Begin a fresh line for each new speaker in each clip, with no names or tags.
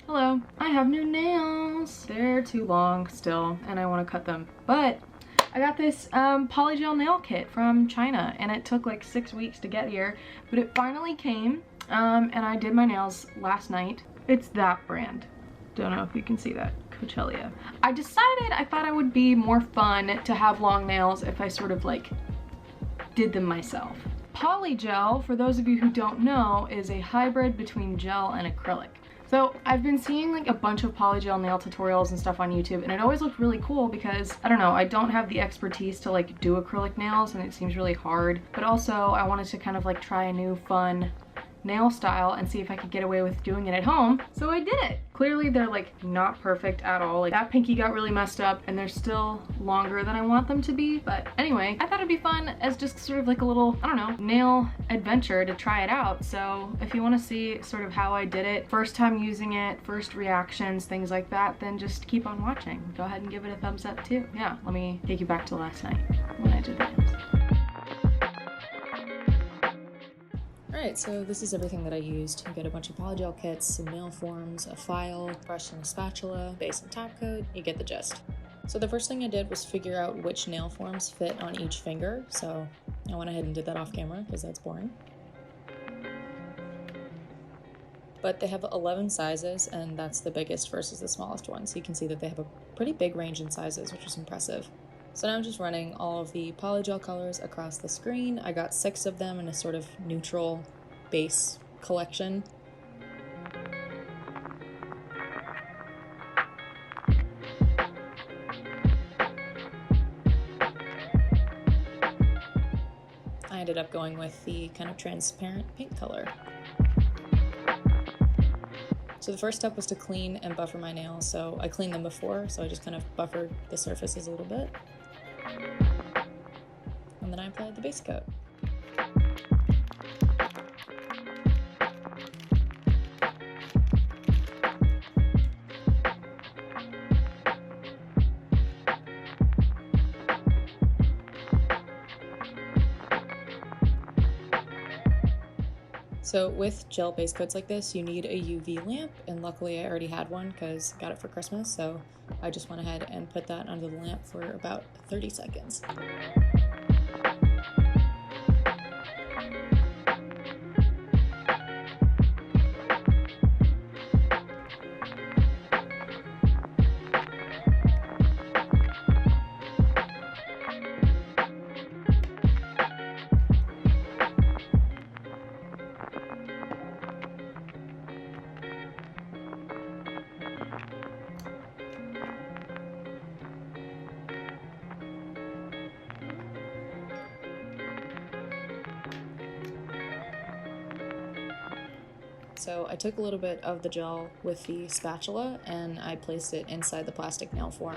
Hello, I have new nails. They're too long still and I want to cut them, but I got this polygel nail kit from China and it took like 6 weeks to get here, but it finally came and I did my nails last night. It's that brand. Don't know if you can see that. Coachella. I decided I thought it would be more fun to have long nails if I sort of like did them myself. Polygel, for those of you who don't know, is a hybrid between gel and acrylic. So I've been seeing like a bunch of polygel nail tutorials and stuff on YouTube, and it always looked really cool because, I don't know, I don't have the expertise to like do acrylic nails and it seems really hard, but also I wanted to kind of like try a new fun nail style and see if I could get away with doing it at home. So I did it. Clearly they're like not perfect at all. Like that pinky got really messed up and they're still longer than I want them to be. But anyway, I thought it'd be fun as just sort of like a little, I don't know, nail adventure to try it out. So if you want to see sort of how I did it, first time using it, first reactions, things like that, then just keep on watching. Go ahead and give it a thumbs up too. Yeah, let me take you back to last night when I did the nails.
Alright, so this is everything that I used. You get a bunch of polygel kits, some nail forms, a file, brush and a spatula, base and top coat, you get the gist. So the first thing I did was figure out which nail forms fit on each finger, so I went ahead and did that off camera because that's boring. But they have 11 sizes and that's the biggest versus the smallest one, so you can see that they have a pretty big range in sizes, which is impressive. So now I'm just running all of the polygel colors across the screen. I got 6 of them in a sort of neutral base collection. I ended up going with the kind of transparent pink color. So the first step was to clean and buffer my nails. So I cleaned them before, so I just kind of buffered the surfaces a little bit. And then I applied the base coat. So with gel base coats like this, you need a UV lamp, and luckily I already had one because I got it for Christmas, so I just went ahead and put that under the lamp for about 30 seconds. So I took a little bit of the gel with the spatula and I placed it inside the plastic nail form.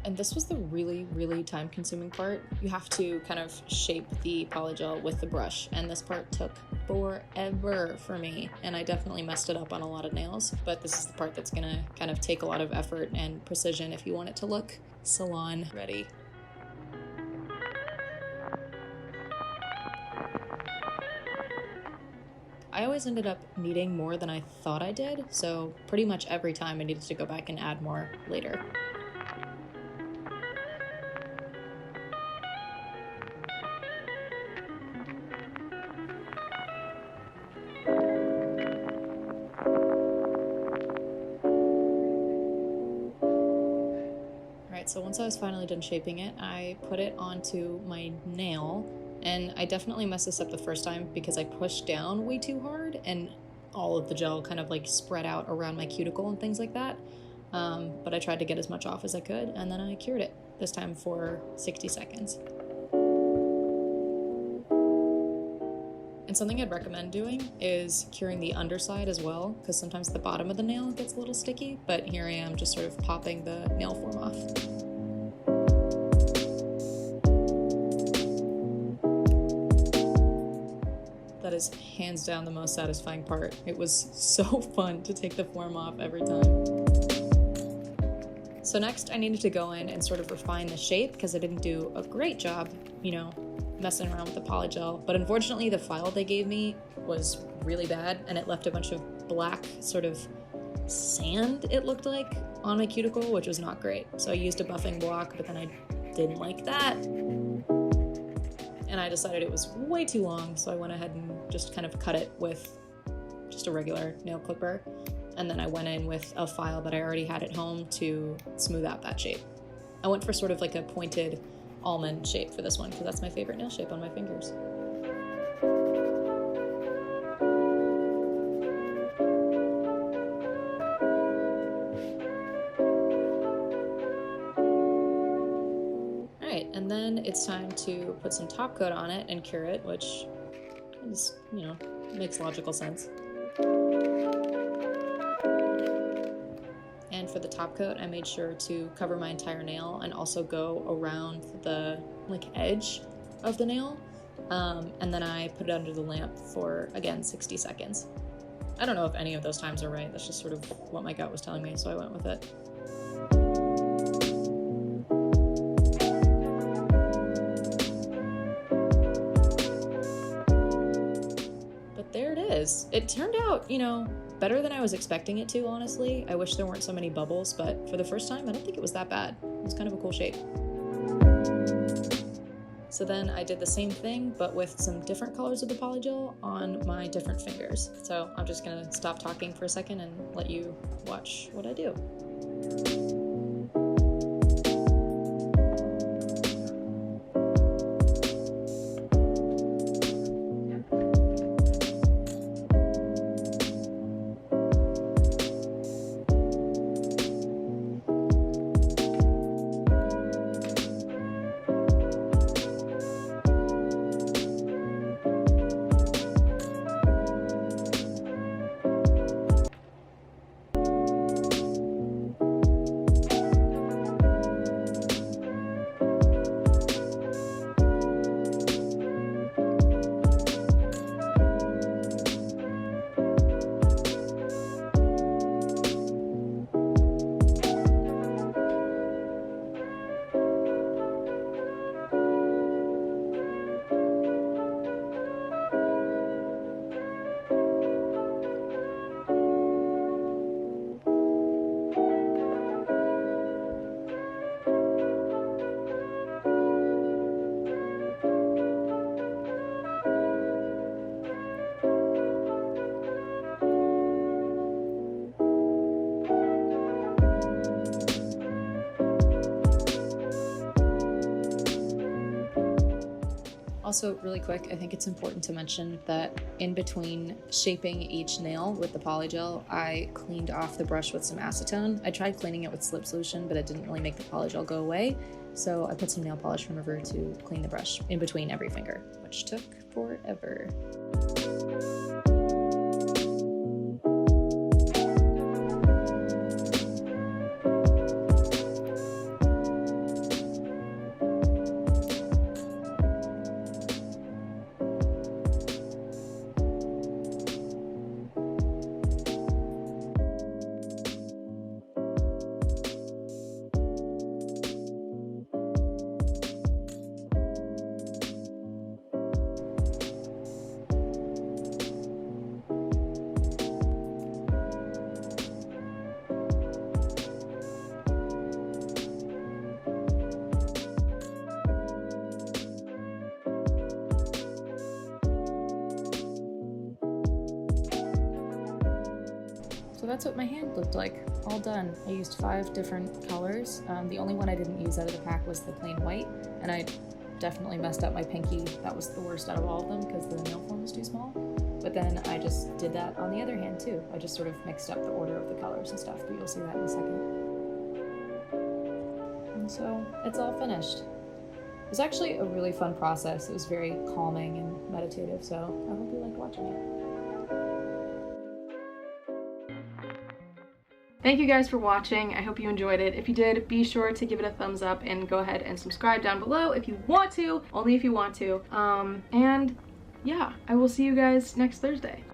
And this was the really time-consuming part. You have to kind of shape the polygel with the brush, and this part took forever for me, and I definitely messed it up on a lot of nails, but this is the part that's gonna kind of take a lot of effort and precision if you want it to look salon ready. I always ended up needing more than I thought I did, so pretty much every time I needed to go back and add more later. So once I was finally done shaping it, I put it onto my nail, and I definitely messed this up the first time because I pushed down way too hard and all of the gel kind of like spread out around my cuticle and things like that. But I tried to get as much off as I could, and then I cured it, this time for 60 seconds. And something I'd recommend doing is curing the underside as well, because sometimes the bottom of the nail gets a little sticky, but here I am just sort of popping the nail form off. That is hands down the most satisfying part. It was so fun to take the form off every time. So next I needed to go in and sort of refine the shape because I didn't do a great job, you know, messing around with the polygel. But unfortunately the file they gave me was really bad and it left a bunch of black sort of sand, it looked like, on my cuticle, which was not great. So I used a buffing block, but then I didn't like that. And I decided it was way too long, so I went ahead and just kind of cut it with just a regular nail clipper. And then I went in with a file that I already had at home to smooth out that shape. I went for sort of like a pointed almond shape for this one because that's my favorite nail shape on my fingers. Alright, and then it's time to put some top coat on it and cure it, which is, you know, makes logical sense. And for the top coat, I made sure to cover my entire nail and also go around the edge of the nail. And then I put it under the lamp for, again, 60 seconds. I don't know if any of those times are right. That's just sort of what my gut was telling me, so I went with it. But there it is. It turned out, you know, better than I was expecting it to, honestly. I wish there weren't so many bubbles, but for the first time, I don't think it was that bad. It was kind of a cool shape. So then I did the same thing, but with some different colors of the polygel on my different fingers. So I'm just gonna stop talking for a second and let you watch what I do. Also, really quick, I think it's important to mention that in between shaping each nail with the polygel, I cleaned off the brush with some acetone. I tried cleaning it with slip solution, but it didn't really make the polygel go away. So I put some nail polish remover to clean the brush in between every finger, which took forever. So that's what my hand looked like, all done. I used 5 different colors. The only one I didn't use out of the pack was the plain white, and I definitely messed up my pinky. That was the worst out of all of them because the nail form was too small. But then I just did that on the other hand too. I just sort of mixed up the order of the colors and stuff, but you'll see that in a second. And so it's all finished. It was actually a really fun process. It was very calming and meditative, so I hope you liked watching it.
Thank you guys for watching. I hope you enjoyed it. If you did, be sure to give it a thumbs up and go ahead and subscribe down below if you want to, only if you want to. And yeah, I will see you guys next Thursday.